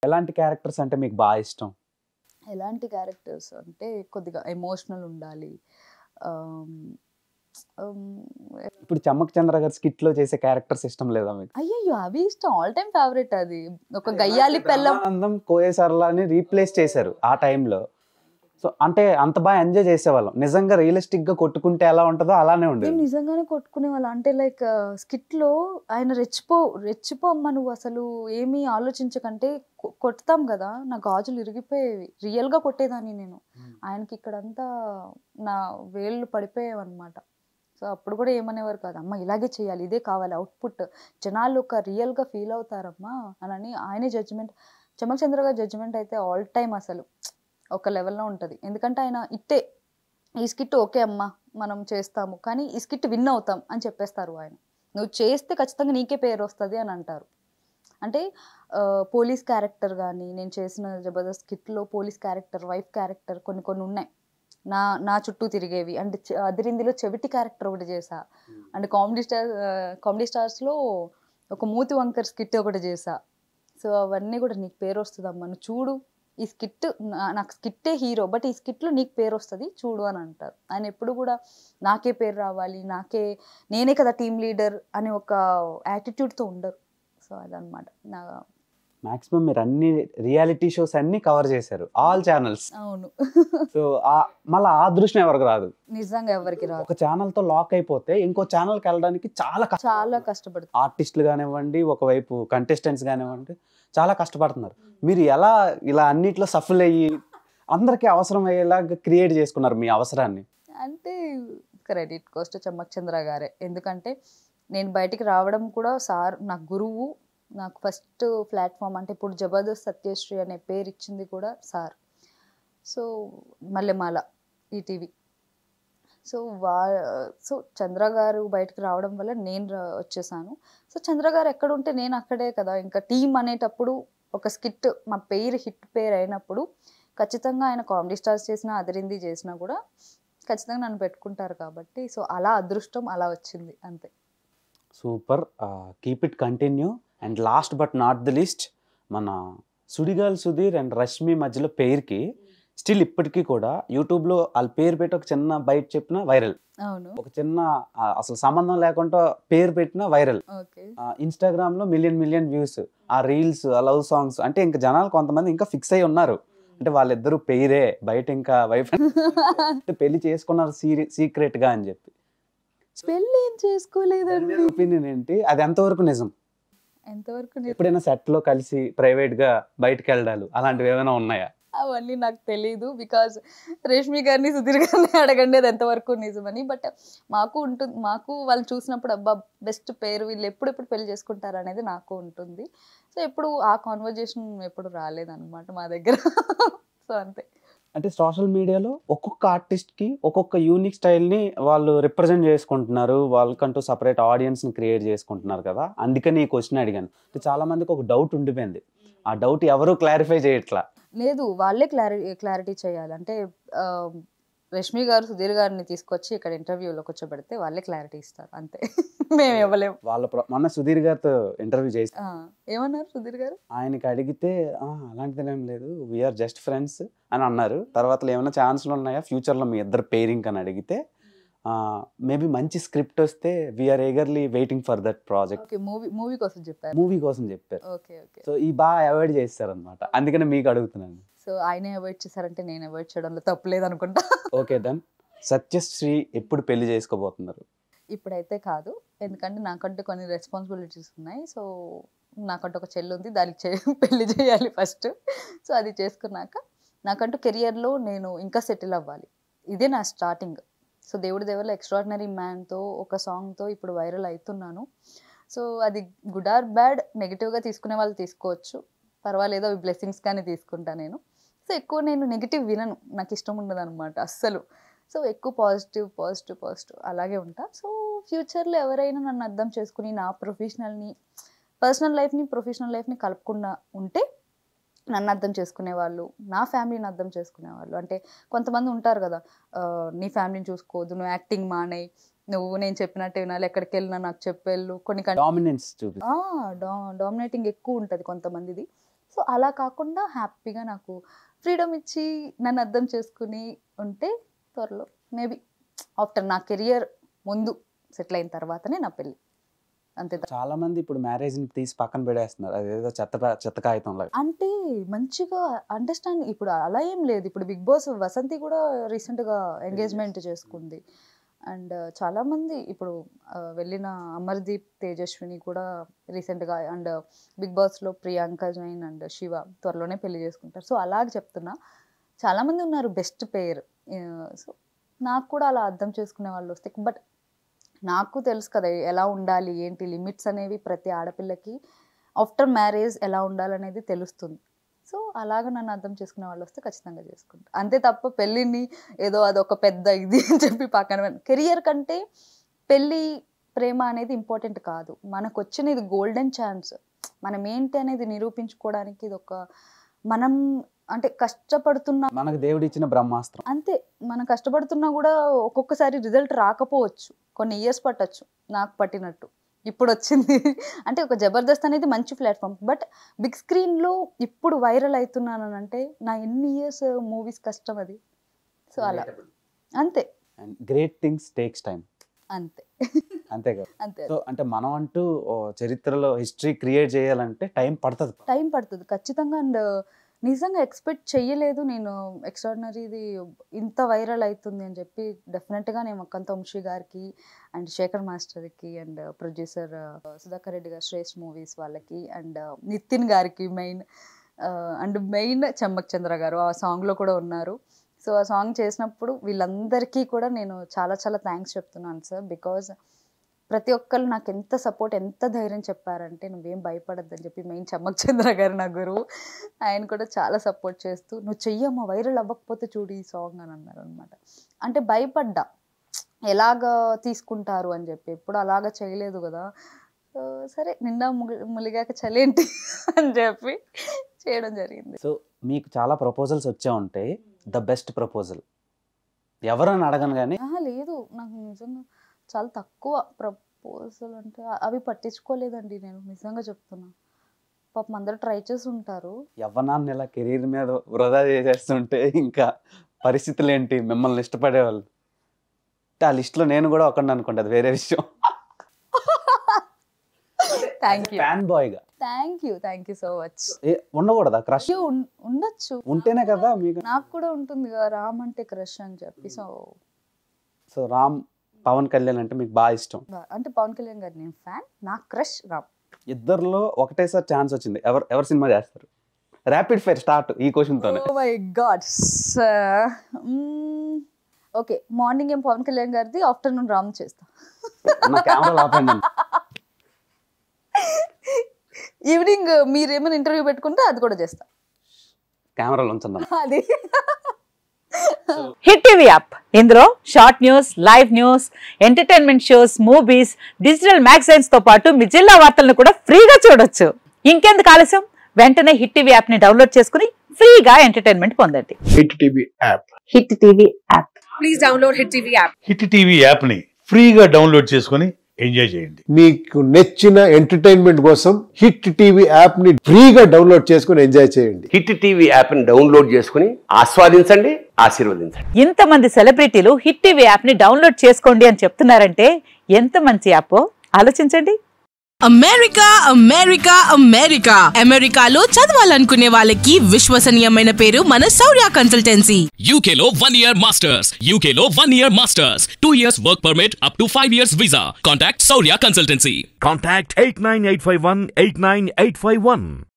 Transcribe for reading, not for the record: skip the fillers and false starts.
ఎలాంటి క్యారెక్టర్స్ అంటే మీకు బాగా ఇష్టం? ఎలాంటి క్యారెక్టర్స్ అంటే కొద్దిగా ఎమోషనల్ ఉండాలి. ఆమ్, ఆమ్, ఇప్పుడు చమ్మక్ చంద్ర గారు స్కిట్ లో చేసే క్యారెక్టర్స్ ఇష్టం లేదా మీకు? అయ్యయ్యో అవి ఇష్టం, ఆల్ టైమ్ ఫేవరెట్. అది ఒక గయ్యాలి పెళ్ళం. ఆనందం కోయేసర్లాని రీప్లేస్ చేశారు ఆ టైంలో. సో అంటే అంత బాగా ఎంజాయ్ చేసేవాళ్ళం. నిజంగా రియలిస్టిక్ గా కొట్టుకుంటే ఎలా ఉంటుందో అలానే ఉండేది. నేను నిజంగానే కొట్టుకునే వాళ్ళ, అంటే లైక్ స్కిట్ లో ఆయన రెచ్చిపో అమ్మ నువ్వు అసలు ఏమీ ఆలోచించకంటే కొడతాం కదా, నా గాజులు ఇరిగిపోయేవి, రియల్ గా కొట్టేదాన్ని నేను. ఆయనకి ఇక్కడంతా నా వేళ్ళు పడిపోయేవి అనమాట. సో అప్పుడు కూడా ఏమనేవారు కాదు, అమ్మ ఇలాగే చేయాలి, ఇదే కావాలి అవుట్పుట్, జనాలు ఒక రియల్ గా ఫీల్ అవుతారమ్మా అని ఆయనే జడ్జిమెంట్. చమక్ చంద్ర గారి జడ్జిమెంట్ అయితే ఆల్ టైమ్ అసలు ఒక లెవెల్లో ఉంటుంది. ఎందుకంటే ఆయన ఇట్టే ఈ స్కిట్ ఓకే అమ్మా మనం చేస్తాము, కానీ ఈ స్కిట్ విన్ అవుతాం అని చెప్పేస్తారు ఆయన. నువ్వు చేస్తే ఖచ్చితంగా నీకే పేరు వస్తుంది అని అంటారు. అంటే పోలీస్ క్యారెక్టర్ కానీ నేను చేసిన జబర్దస్త్ స్కిట్లో పోలీస్ క్యారెక్టర్, వైఫ్ క్యారెక్టర్ కొన్ని కొన్ని ఉన్నాయి నా నా చుట్టూ తిరిగేవి. అంటే అదిరిందిలో చెవిటి క్యారెక్టర్ ఒకటి చేసా. అంటే కామెడీ స్టార్స్లో ఒక మూతి వంకర్ స్కిట్ ఒకటి చేసా. సో అవన్నీ కూడా నీకు పేరు వస్తుందమ్మా, నువ్వు చూడు ఈ స్కిట్, నాకు స్కిట్టే హీరో బట్ ఈ స్కిట్లో నీకు పేరు వస్తుంది చూడు అని అంటారు. ఆయన ఎప్పుడు కూడా నాకే పేరు రావాలి, నేనే కదా టీమ్ లీడర్ అని ఒక యాటిట్యూడ్తో ఉండరు. సో అదనమాట నా. మాక్సిమం మీరు అన్ని రియాలిటీ షోస్ అన్ని కవర్ చేశారు, ఆల్ ఛానల్స్. అవును. సో మళ్ళీ ఆ అదృష్టం ఎవరికి రాదు. నిజంగా ఎవరికి రాదు. ఒక ఛానల్ తో లాక్ అయిపోతే ఇంకో ఛానల్కి వెళ్ళడానికి చాలా కష్టపడుతుంది. ఆర్టిస్టులు కానివ్వండి, ఒకవైపు కంటెస్టెంట్స్ కానివ్వండి, చాలా కష్టపడుతున్నారు. మీరు ఇలా అన్నిట్లో సఫల్ అయ్యి అందరికీ అవసరం అయ్యేలాగా క్రియేట్ చేసుకున్నారు మీ అవసరాన్ని? అంటే క్రెడిట్ కోస్ట్ చమ్మక్ చంద్ర గారే. ఎందుకంటే నేను బయటికి రావడం కూడా సార్ నాకు గురువు. నాకు ఫస్ట్ ప్లాట్ఫామ్ అంటే ఇప్పుడు జబర్దస్త్ సత్యశ్రీ అనే పేరు ఇచ్చింది కూడా sir. So Mallemala ETV. So Chandra garu బయటకు రావడం వల్ల నేను వచ్చేసాను. సో చంద్ర గారు ఎక్కడ ఉంటే నేను అక్కడే కదా. ఇంకా టీం అనేటప్పుడు ఒక స్కిట్ మా హిట్ పేరు అయినప్పుడు ఖచ్చితంగా ఆయన కామెడీ స్టార్స్ చేసినా అదిరింది చేసినా కూడా ఖచ్చితంగా నన్ను పెట్టుకుంటారు కాబట్టి సో అలా అదృష్టం అలా వచ్చింది అంతే. Super, keep it continue. And last but not the least, మన సుడిగాల్ సుధీర్ అండ్ రష్మి మధ్యలో పేరుకి స్టిల్ ఇప్పటికీ కూడా యూట్యూబ్లో వాళ్ళ పేరు పెట్టి ఒక చిన్న బయట చెప్పిన వైరల్. అవును. ఒక చిన్న అసలు సంబంధం లేకుండా పేరు పెట్టిన వైరల్. ఇన్స్టాగ్రామ్లో మిలియన్ వ్యూస్. ఆ రీల్స్, ఆ లవ్ సాంగ్స్ అంటే ఇంకా జనాలు కొంతమంది ఇంకా ఫిక్స్ అయి ఉన్నారు. అంటే వాళ్ళిద్దరూ పేరే బయట ఇంకా వైఫ్ అంటే పెళ్లి చేసుకున్నారు సీక్రెట్ గా అని చెప్పి. పెళ్లి ఏం చేసుకోలేదండి. ఒపీనియన్ ఏంటి? అది ఎంతవరకు నిజం? ఎంతవరకు ఎప్పుడైనా సెట్ లో కలిసి ప్రైవేట్ గా బయటకు వెళ్ళడాలు అలాంటివి ఏమైనా ఉన్నాయా? అవన్నీ నాకు తెలీదు. బికాజ్ రేష్మి గారిని సుధీర్ గారిని అడగండి అది ఎంతవరకు నిజమని. బట్ మాకు ఉంటుంది, మాకు వాళ్ళు చూసినప్పుడు అబ్బా బెస్ట్ పేరు, వీళ్ళు ఎప్పుడెప్పుడు పెళ్లి చేసుకుంటారు అనేది నాకు ఉంటుంది. సో ఎప్పుడు ఆ కాన్వర్జేషన్ ఎప్పుడు రాలేదన్నమాట మా దగ్గర. సో అంతే. అంటే సోషల్ మీడియాలో ఒక్కొక్క ఆర్టిస్ట్కి ఒక్కొక్క యూనిక్ స్టైల్ని వాళ్ళు రిప్రజెంట్ చేసుకుంటున్నారు, వాళ్ళకంటూ సపరేట్ ఆడియన్స్ని క్రియేట్ చేసుకుంటున్నారు కదా. అందుకని ఈ క్వశ్చన్ అడిగాను. చాలా మందికి ఒక డౌట్ ఉండిపోయింది, ఆ డౌట్ ఎవరు క్లారిఫై చేయట్లా. లేదు, వాళ్ళే క్లారిటీ చేయాలి. అంటే రష్మి గారు సుధీర్ గారిని తీసుకొచ్చి ఇక్కడ ఇంటర్వ్యూలో కూర్చోబెడితే వాళ్ళే క్లారిటీ ఇస్తారు అంతే. మేము ఇవ్వలేము. మొన్న సుధీర్ గారితో ఇంటర్వ్యూ చేసి ఏమన్నారు సుధీర్ గారు? ఆయనకి అడిగితే అలాంటిది ఏం లేదు, వీఆర్ జస్ట్ ఫ్రెండ్స్ అని అన్నారు. తర్వాత ఏమైనా ఛాన్స్లు ఉన్నాయా ఫ్యూచర్లో మీ ఇద్దరు పేరింగ్ అని అడిగితే మేబీ మంచి స్క్రిప్ట్ వస్తే we are eagerly waiting for that project. Movie కోసం చెప్పారు. సో ఈ బాగా అవాయిడ్ చేస్తారు అనమాట, అందుకని మీకు అడుగుతున్నాను. సో ఆయనే అవాయిడ్ చేశారంటే నేను అవాయిడ్ చేయడంలో తప్పులేదు అనుకుంటా. ఓకే దెన్, సత్యశ్రీ ఎప్పుడు పెళ్లి చేసుకోబోతున్నారు? ఇప్పుడైతే కాదు, ఎందుకంటే నాకంటూ కొన్ని రెస్పాన్సిబిలిటీస్ ఉన్నాయి. సో నాకంటూ ఒక చెల్లి ఉంది, దానికి పెళ్లి చేయాలి ఫస్ట్. సో అది చేసుకున్నాక నాకంటూ కెరియర్లో నేను ఇంకా సెటిల్ అవ్వాలి. ఇదే నా స్టార్టింగ్. సో దేవుడి దేవుళ్ళ ఎక్స్ట్రాడినరీ మ్యాన్తో ఒక సాంగ్తో ఇప్పుడు వైరల్ అవుతున్నాను. సో అది గుడ్ ఆర్ బ్యాడ్, నెగిటివ్గా తీసుకునే వాళ్ళు తీసుకోవచ్చు, పర్వాలేదు, అవి బ్లెస్సింగ్స్ కానీ తీసుకుంటా నేను. సో ఎక్కువ నేను నెగిటివ్ వినను, నాకు ఇష్టం ఉండదు అనమాట అస్సలు. సో ఎక్కువ పాజిటివ్ అలాగే ఉంటా. సో ఫ్యూచర్లో ఎవరైనా నన్ను అర్థం చేసుకుని నా పర్సనల్ లైఫ్ని కలుపుకుండా ఉంటే, నన్ను అర్థం చేసుకునేవాళ్ళు, నా ఫ్యామిలీని అర్థం చేసుకునేవాళ్ళు. అంటే కొంతమంది ఉంటారు కదా, నీ ఫ్యామిలీని చూసుకోవద్దు, నువ్వు యాక్టింగ్ మానేయి, నువ్వు నేను చెప్పినట్టు వినాలి, ఎక్కడికి వెళ్ళినా నాకు చెప్పేళ్ళు, కొన్ని డామినేటింగ్ ఎక్కువ ఉంటుంది కొంతమందిది. సో అలా కాకుండా హ్యాపీగా నాకు ఫ్రీడమ్ ఇచ్చి నన్ను అర్థం చేసుకుని ఉంటే త్వరలో మేబీ ఆఫ్టర్ నా కెరియర్ ముందు సెటిల్ అయిన తర్వాతనే నా పెళ్ళి. అంతే. చాలా మంది ఇప్పుడు మ్యారేజ్ ని తీసి పక్కన పెడేస్తున్నారు, అదేదో చెత్త కాగితంలో. అంటే మంచిగా అండర్స్టాండ్. ఇప్పుడు అలా ఏం లేదు. ఇప్పుడు బిగ్ బాస్ వసంతి కూడా రీసెంట్గా ఎంగేజ్మెంట్ చేసుకుంది. అండ్ చాలామంది ఇప్పుడు వెళ్ళిన అమర్దీప్, తేజస్విని కూడా రీసెంట్గా, అండ్ బిగ్ బాస్లో ప్రియాంక జైన్ అండ్ శివ త్వరలోనే పెళ్లి చేసుకుంటారు. సో అలాగే చెప్తున్నా, చాలామంది ఉన్నారు బెస్ట్ పేర్. సో నాకు కూడా అలా అర్థం చేసుకునే వాళ్ళు వస్తే, బట్ నాకు తెలుసు కదా ఎలా ఉండాలి ఏంటి లిమిట్స్ అనేవి ప్రతి ఆడపిల్లకి ఆఫ్టర్ మ్యారేజ్ ఎలా ఉండాలనేది తెలుస్తుంది. సో అలాగ నన్ను అర్థం చేసుకునే వాళ్ళు వస్తే ఖచ్చితంగా చేసుకుంటా. అంతే తప్ప పెళ్ళిని ఏదో అదొక పెద్ద ఇది అని చెప్పి పక్కన. కెరియర్ కంటే పెళ్ళి ప్రేమ అనేది ఇంపార్టెంట్ కాదు. మనకు వచ్చిన ఇది గోల్డెన్ ఛాన్స్. మనం ఏంటి అనేది నిరూపించుకోవడానికి ఇది ఒక, మనం అంటే కష్టపడుతున్నా, మనకు దేవుడు ఇచ్చిన బ్రహ్మాస్త్రం. అంతే. మనం కష్టపడుతున్నా కూడా ఒక్కొక్కసారి రిజల్ట్ రాకపోవచ్చు, కొన్ని ఇయర్స్ పట్టచ్చు. నాకు పట్టినట్టు ఇప్పుడు వచ్చింది. అంటే ఒక జబర్దస్త్ అనేది మంచి ప్లాట్ఫామ్, బట్ బిగ్ స్క్రీన్లో ఇప్పుడు వైరల్ అవుతున్నాను అంటే నా ఎన్ని ఇయర్స్ మూవీస్ కష్టం అది. సో అలా అంతే. Great things takes time. అంతే అంతే కదా. అంతే. సో అంటే మనం అంటూ చరిత్రలో హిస్టరీ క్రియేట్ చేయాలంటే టైం పడుతుంది ఖచ్చితంగా. అండ్ నిజంగా ఎక్స్పెక్ట్ చెయ్యలేదు నేను ఎక్స్ట్రాడినరీది ఇంత వైరల్ అవుతుంది అని చెప్పి. డెఫినెట్గా నేను అక్కంత వంశీ గారికి అండ్ శేఖర్ మాస్టర్కి అండ్ ప్రొడ్యూసర్ సుధాకర్ రెడ్డి గారు శ్రేష్ఠ మూవీస్ వాళ్ళకి అండ్ నితిన్ గారికి మెయిన్ చెమ్మక్ చంద్ర గారు ఆ సాంగ్లో కూడా ఉన్నారు. సో ఆ సాంగ్ చేసినప్పుడు వీళ్ళందరికీ కూడా నేను చాలా చాలా థ్యాంక్స్ చెప్తున్నాను సార్. బికాజ్ ప్రతి ఒక్కళ్ళు నాకు ఎంత సపోర్ట్, ఎంత ధైర్యం చెప్పారంటే నువ్వేం భయపడద్దని చెప్పి. మెయిన్ చెమ్మక్ చంద్ర గారు నా గురువు, ఆయన కూడా చాలా సపోర్ట్ చేస్తూ నువ్వు చెయ్యమ్మా వైరల్ అవ్వకపోతే చూడు ఈ సాంగ్ అని అన్నారు అనమాట. అంటే భయపడ్డా ఎలాగ తీసుకుంటారు అని చెప్పి, ఎప్పుడు అలాగ చేయలేదు కదా. సరే నిండా ములిగాక చలేంటి అని చెప్పి చేయడం జరిగింది. సో మీకు చాలా ప్రపోజల్స్ వచ్చే ఉంటాయి, ద బెస్ట్ ప్రపోజల్ ఎవరని అడగను కానీ. లేదు, నాకు నిజంగా చాలా తక్కువ ప్రపోజల్ అంటే అవి పట్టించుకోలేదండి నేను, నిజంగా చెప్తున్నా. పాపం అందరూ ట్రై చేసి ఉంటారు. యవ్వనాన్ని ఇలా కెరీర్ మీద వృధా చేసేస్తుంటే ఇంకా పరిస్థితులు ఏంటి మిమ్మల్ని ఇష్టపడేవాళ్ళు. ఆ లిస్ట్లో నేను కూడా ఒకటి అనుకోండి, అది వేరే విషయం. Thank you. ఫ్యాన్ బాయ్గా థ్యాంక్ యూ సో మచ్. ఉండకూడదా క్రష్? ఉండొచ్చు, ఉంటేనే కదా మీకు. నాకు కూడా ఉంటుంది కదా రామ్ అంటే క్రష్ అని చెప్పి. సో రామ్, పవన్ కళ్యాణ్ అంటే మీకు బాగా ఇష్టం. అంటే పవన్ కళ్యాణ్ గారు నేను ఫ్యాన్, నా క్రష్ రామ్. ఇద్దరిలో ఒకటేసారి ఛాన్స్ వచ్చింది, ఎవరు సినిమా చేస్తారు? ర్యాపిడ్ ఫైర్ స్టార్ట్ ఈ క్వశ్చన్ తోనే. Oh my god. Okay, morning ఏం పవన్ కళ్యాణ్ గారిది, ఆఫ్టర్నూన్ రామ్ చేస్తా. కెమెరా ఆపండి. ఈవినింగ్ మీరు ఏమైనా ఇంటర్వ్యూ పెట్టుకుంటే అది కూడా చేస్తా. కెమెరాలో ఉంచుందాం. అది హిట్ టీవీ యాప్. ఇందులో short news, live news, entertainment shows, movies, digital magazines తో పాటు మీ జిల్లా వార్తలను కూడా ఫ్రీగా చూడొచ్చు. ఇంకెందుకు ఆలస్యం, వెంటనే హిట్ టీవీ యాప్ ని డౌన్లోడ్ చేసుకుని ఫ్రీగా ఎంటర్టైన్మెంట్ పొందండి. Hit TV app. Hit TV app. Please download hit TV app. Hit TV app ని ఫ్రీగా డౌన్లోడ్ చేసుకుని ఎంజాయ్ చేయండి. మీకు నచ్చిన ఎంటర్టైన్మెంట్ కోసం హిట్ టీవీ యాప్ ని ఫ్రీగా డౌన్లోడ్ చేసుకుని ఎంజాయ్ చేయండి. హిట్ టీవీ యాప్ ని డౌన్లోడ్ చేసుకుని ఆస్వాదించండి, ఆశీర్వదించండి. ఇంతమంది సెలబ్రిటీలు హిట్ టీవీ యాప్ ని డౌన్లోడ్ చేసుకోండి అని చెప్తున్నారంటే ఎంత మంచి యాప్ ఆలోచించండి. అమెరికా అమెరికా అమెరికా అమెరికాలో చదవాలనుకునే వాళ్ళకి విశ్వసనీయమైన పేరు మన శౌర్య కన్సల్టెన్సీ. UK లో 1 year masters. UK లో 1 year masters. 2 years work permit up to 5 years visa. Contact Saurya Consultancy. Contact 89851 89851.